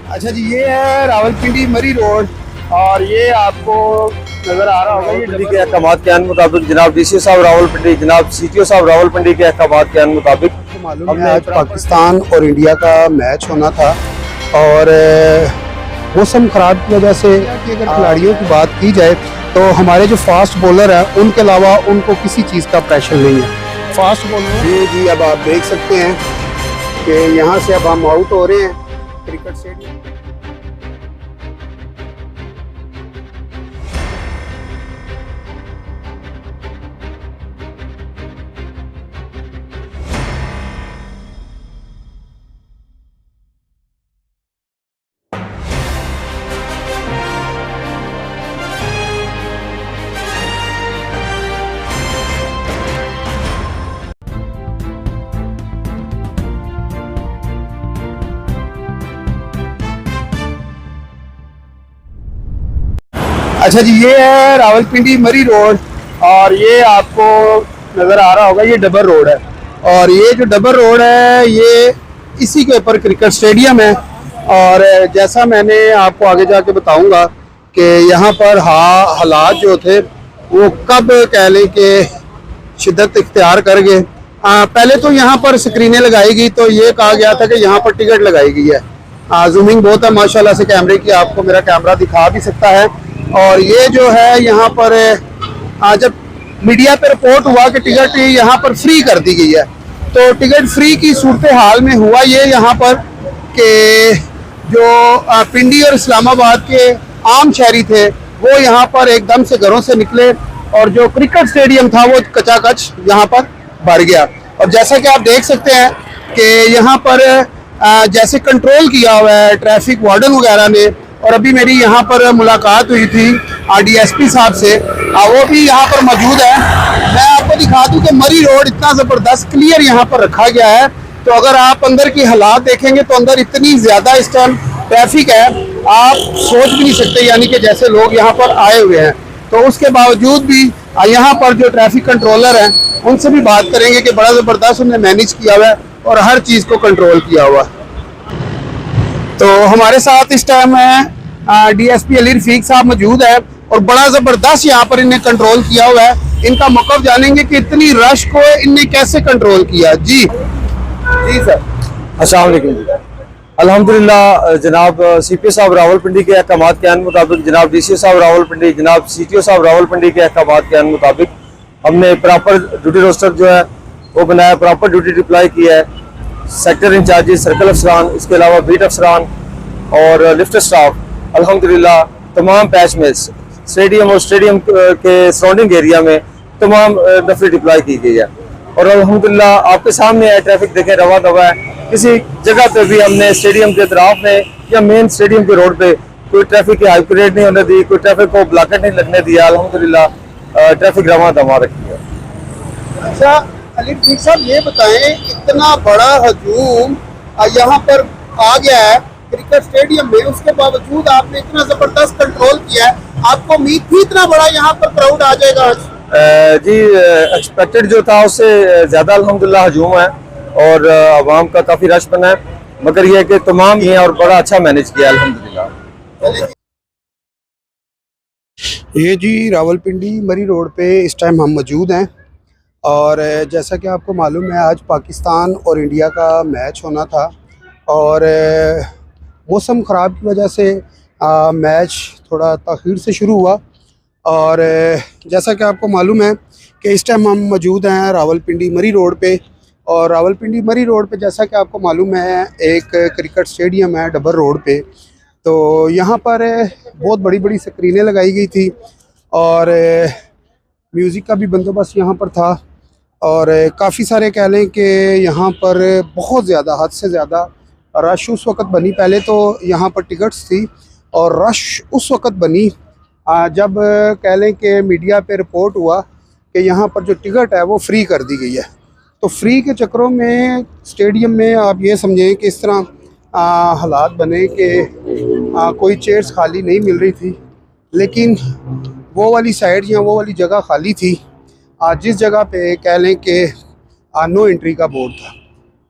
अच्छा जी, ये है रावलपिंडी मरी रोड और ये आपको नजर आ रहा होगा। ये रावलपिंडी के अहकाम के मुताबिक जनाब डीसी साहब रावलपिंडी, जनाब सीटीओ साहब रावलपिंडी के अहकाम के मुताबिक आपको मालूम है आज पाकिस्तान और इंडिया का मैच होना था और मौसम खराब की वजह से अगर खिलाड़ियों की बात की जाए तो हमारे जो फास्ट बॉलर हैं उनके अलावा उनको किसी चीज़ का प्रेशर नहीं है। फास्ट बॉलर जी अब आप देख सकते हैं कि यहाँ से अब हम आउट हो रहे हैं क्रिकेट स्टेडियम। अच्छा जी, ये है रावलपिंडी मरी रोड और ये आपको नज़र आ रहा होगा। ये डबल रोड है और ये जो डबल रोड है ये इसी के ऊपर क्रिकेट स्टेडियम है। और जैसा मैंने आपको आगे जाके बताऊंगा कि यहाँ पर हालात जो थे वो कब कह लें कि शिद्दत इख्तियार कर गए। पहले तो यहाँ पर स्क्रीनें लगाई गई तो ये कहा गया था कि यहाँ पर टिकट लगाई गई है। जूमिंग बहुत है माशाल्लाह से कैमरे की, आपको मेरा कैमरा दिखा भी सकता है। और ये जो है यहाँ पर जब मीडिया पे रिपोर्ट हुआ कि टिकट यहाँ पर फ्री कर दी गई है तो टिकट फ्री की सूरत हाल में हुआ ये यहाँ पर कि जो पिंडी और इस्लामाबाद के आम शहरी थे वो यहाँ पर एकदम से घरों से निकले और जो क्रिकेट स्टेडियम था वो कचाकच यहाँ पर भर गया। और जैसा कि आप देख सकते हैं कि यहाँ पर जैसे कंट्रोल किया हुआ है ट्रैफिक वार्डन वगैरह ने। और अभी मेरी यहाँ पर मुलाकात हुई थी डीएसपी साहब से, वो भी यहाँ पर मौजूद है। मैं आपको दिखा दूँ कि मरी रोड इतना ज़बरदस्त क्लियर यहाँ पर रखा गया है। तो अगर आप अंदर की हालात देखेंगे तो अंदर इतनी ज़्यादा इस टाइम ट्रैफिक है आप सोच भी नहीं सकते, यानी कि जैसे लोग यहाँ पर आए हुए हैं। तो उसके बावजूद भी यहाँ पर जो ट्रैफिक कंट्रोलर हैं उनसे भी बात करेंगे कि बड़ा ज़बरदस्त उन्होंने मैनेज किया हुआ है और हर चीज़ को कंट्रोल किया हुआ है। तो हमारे साथ इस टाइम है डीएसपी अली रफीक साहब मौजूद है और बड़ा ज़बरदस्त यहाँ पर इन्हें कंट्रोल किया हुआ है। इनका मौक़िफ़ जानेंगे कि इतनी रश को इनने कैसे कंट्रोल किया। जी सर, अस्सलाम वालेकुम। अल्हम्दुलिल्लाह जनाब सीपी साहब रावलपिंडी के अहकाम के मुताबिक, जनाब डीसी साहब रावलपिंडी, जनाब सीटीओ साहब रावलपिंडी के अहकाम के मुताबिक हमने प्रॉपर ड्यूटी रोस्टर जो है वो बनाया, प्रॉपर ड्यूटी डिप्लाई की है। सेक्टर इंचार्जेस, सर्कल अफसरान, इसके अलावा बीट अफसरान और लिफ्ट स्टाफ अल्हम्दुलिल्लाह तमाम पैच में स्टेडियम और स्टेडियम के सराउंडिंग एरिया में तमाम नफरी डिप्लाई की गई है। और अल्हम्दुलिल्लाह आपके सामने है, ट्रैफिक देखें रवा दवा है। किसी जगह पे भी हमने स्टेडियम के अतराफ में या मेन स्टेडियम के रोड पे कोई ट्रैफिक की हाई परेड नहीं होने दी, कोई ट्रैफिक को ब्लॉकेट नहीं लगने दिया। अल्हम्दुलिल्लाह ट्रैफिक रवा दवा रखी है। अच्छा अली रफीक साहब, ये बताएं इतना बड़ा हजूम यहाँ पर आ गया है क्रिकेट स्टेडियम में, उसके बावजूद आपने इतना जबरदस्त कंट्रोल किया है। आपको उम्मीद थी इतना बड़ा यहाँ पर क्राउड आ जाएगा आज? जी एक्सपेक्टेड जो था उससे ज़्यादा अल्हम्दुलिल्लाह हजूम है और आवाम का काफ़ी रश बना है, मगर यह कि तमाम ये और बड़ा अच्छा मैनेज किया अल्हम्दुलिल्लाह। ये जी रावलपिंडी मरी रोड पे इस टाइम हम मौजूद हैं और जैसा कि आपको मालूम है आज पाकिस्तान और इंडिया का मैच होना था और मौसम ख़राब की वजह से मैच थोड़ा ताख़ीर से शुरू हुआ। और जैसा कि आपको मालूम है कि इस टाइम हम मौजूद हैं रावलपिंडी मरी रोड पे और रावलपिंडी मरी रोड पे जैसा कि आपको मालूम है एक क्रिकेट स्टेडियम है डबल रोड पे। तो यहाँ पर बहुत बड़ी बड़ी स्क्रीनें लगाई गई थी और म्यूज़िक का भी बंदोबस्त यहाँ पर था और काफ़ी सारे कह लें कि यहाँ पर बहुत ज़्यादा हद से ज़्यादा रश उस वक़्त बनी। पहले तो यहाँ पर टिकट्स थी और रश उस वक़्त बनी जब कह लें कि मीडिया पे रिपोर्ट हुआ कि यहाँ पर जो टिकट है वो फ्री कर दी गई है। तो फ्री के चक्करों में स्टेडियम में आप ये समझें कि इस तरह हालात बने कि कोई चेयर्स खाली नहीं मिल रही थी, लेकिन वो वाली साइड या वो वाली जगह खाली थी जिस जगह पे कह लें कि नो एंट्री का बोर्ड था।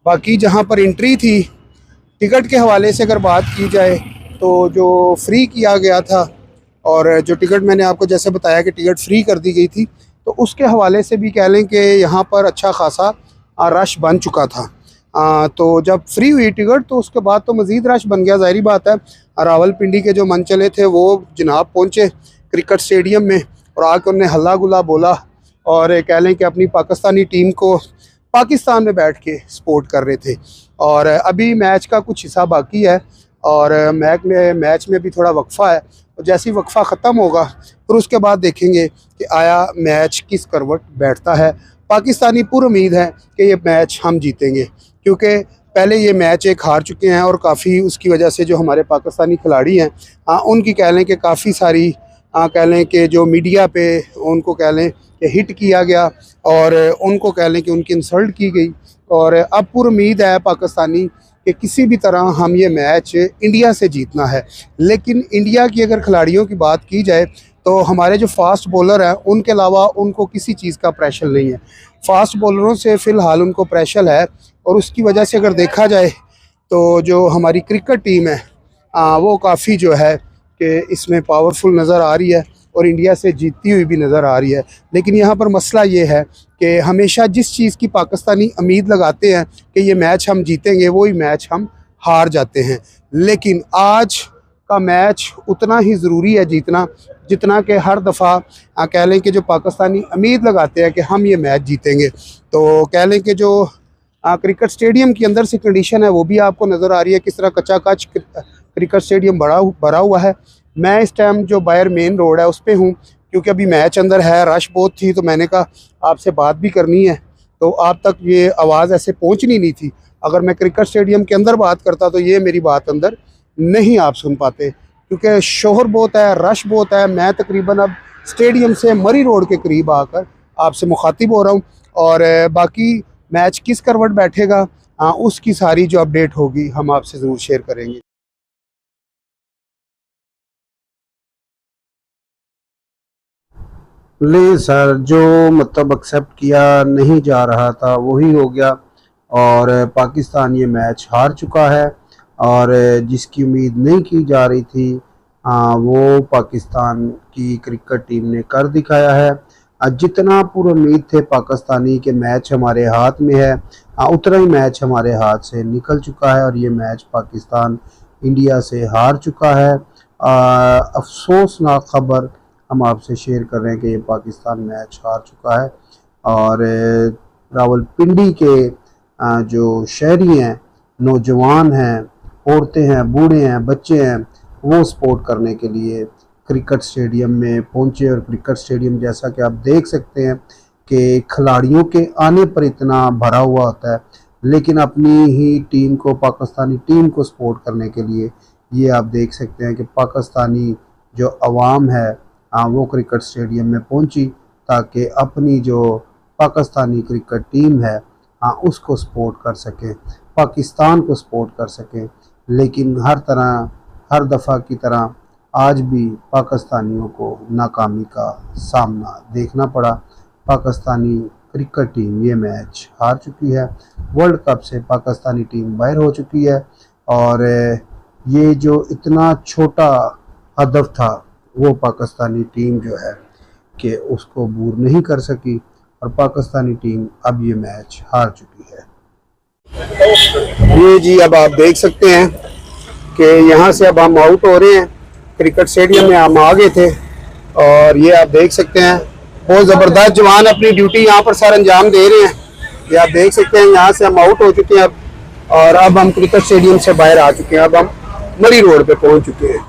बाकी जहाँ पर एंट्री थी टिकट के हवाले से अगर बात की जाए तो जो फ्री किया गया था और जो टिकट मैंने आपको जैसे बताया कि टिकट फ्री कर दी गई थी, तो उसके हवाले से भी कह लें कि यहाँ पर अच्छा खासा रश बन चुका था। तो जब फ्री हुई टिकट तो उसके बाद तो मज़ीद रश बन गया। ज़ाहिर बात है, रावलपिंडी के जो मनचले थे वो जनाब पहुँचे क्रिकेट स्टेडियम में और आकर उन्हें हल्ला गुल्ला बोला और कह लें कि अपनी पाकिस्तानी टीम को पाकिस्तान में बैठ के सपोर्ट कर रहे थे। और अभी मैच का कुछ हिस्सा बाकी है और मैच में भी थोड़ा वक्फ़ा है। और जैसे ही वक्फ़ा ख़त्म होगा फिर उसके बाद देखेंगे कि आया मैच किस करवट बैठता है। पाकिस्तानी पूरी उम्मीद है कि ये मैच हम जीतेंगे, क्योंकि पहले ये मैच एक हार चुके हैं और काफ़ी उसकी वजह से जो हमारे पाकिस्तानी खिलाड़ी हैं उनकी कह लें कि काफ़ी सारी कह लें कि जो मीडिया पे उनको कह लें कि हिट किया गया और उनको कह लें कि उनकी इंसल्ट की गई। और अब पूरी उम्मीद है पाकिस्तानी कि किसी भी तरह हम ये मैच इंडिया से जीतना है। लेकिन इंडिया की अगर खिलाड़ियों की बात की जाए तो हमारे जो फास्ट बॉलर हैं उनके अलावा उनको किसी चीज़ का प्रेशर नहीं है। फास्ट बॉलरों से फ़िलहाल उनको प्रेशर है और उसकी वजह से अगर देखा जाए तो जो हमारी क्रिकेट टीम है वो काफ़ी जो है कि इसमें पावरफुल नज़र आ रही है और इंडिया से जीतती हुई भी नज़र आ रही है। लेकिन यहाँ पर मसला ये है कि हमेशा जिस चीज़ की पाकिस्तानी उम्मीद लगाते हैं कि ये मैच हम जीतेंगे, वही मैच हम हार जाते हैं। लेकिन आज का मैच उतना ही ज़रूरी है जीतना जितना कि हर दफ़ा कह लें कि जो पाकिस्तानी उम्मीद लगाते हैं कि हम ये मैच जीतेंगे। तो कह लें कि जो क्रिकेट स्टेडियम के अंदर से कंडीशन है वो भी आपको नज़र आ रही है किस तरह कच्चा कच क्रिकेट स्टेडियम भरा हुआ है। मैं इस टाइम जो बाहर मेन रोड है उस पर हूँ, क्योंकि अभी मैच अंदर है, रश बहुत थी, तो मैंने कहा आपसे बात भी करनी है। तो आप तक ये आवाज़ ऐसे पहुँचनी नहीं थी। अगर मैं क्रिकेट स्टेडियम के अंदर बात करता तो ये मेरी बात अंदर नहीं आप सुन पाते, क्योंकि शोहर बहुत है, रश बहुत है। मैं तकरीबन अब स्टेडियम से मरी रोड के करीब आकर आपसे मुखातिब हो रहा हूँ और बाकी मैच किस करवट बैठेगा उसकी सारी जो अपडेट होगी हम आपसे ज़रूर शेयर करेंगे। ले सर, जो मतलब एक्सेप्ट किया नहीं जा रहा था वही हो गया और पाकिस्तान ये मैच हार चुका है और जिसकी उम्मीद नहीं की जा रही थी वो पाकिस्तान की क्रिकेट टीम ने कर दिखाया है। जितना पूरा उम्मीद थे पाकिस्तानी के मैच हमारे हाथ में है, उतना ही मैच हमारे हाथ से निकल चुका है और ये मैच पाकिस्तान इंडिया से हार चुका है। अफसोसनाक ख़बर हम आपसे शेयर कर रहे हैं कि ये पाकिस्तान मैच हार चुका है और रावलपिंडी के जो शहरी हैं, नौजवान हैं, औरतें हैं, बूढ़े हैं, बच्चे हैं, वो सपोर्ट करने के लिए क्रिकेट स्टेडियम में पहुंचे। और क्रिकेट स्टेडियम जैसा कि आप देख सकते हैं कि खिलाड़ियों के आने पर इतना भरा हुआ होता है, लेकिन अपनी ही टीम को, पाकिस्तानी टीम को सपोर्ट करने के लिए ये आप देख सकते हैं कि पाकिस्तानी जो अवाम है वो क्रिकेट स्टेडियम में पहुंची ताकि अपनी जो पाकिस्तानी क्रिकेट टीम है उसको सपोर्ट कर सकें, पाकिस्तान को सपोर्ट कर सकें। लेकिन हर दफ़ा की तरह आज भी पाकिस्तानियों को नाकामी का सामना देखना पड़ा। पाकिस्तानी क्रिकेट टीम ये मैच हार चुकी है, वर्ल्ड कप से पाकिस्तानी टीम बाहर हो चुकी है और ये जो इतना छोटा हदफ था वो पाकिस्तानी टीम जो है कि उसको पूरा नहीं कर सकी और पाकिस्तानी टीम अब ये मैच हार चुकी है। ये जी अब आप देख सकते हैं कि यहाँ से अब हम आउट हो रहे हैं। क्रिकेट स्टेडियम में हम आ गए थे और ये आप देख सकते हैं बहुत ज़बरदस्त जवान अपनी ड्यूटी यहाँ पर सर अंजाम दे रहे हैं। ये आप देख सकते हैं यहाँ से हम आउट हो चुके हैं अब, और अब हम क्रिकेट स्टेडियम से बाहर आ चुके हैं। अब हम मरी रोड पे पहुँच चुके हैं।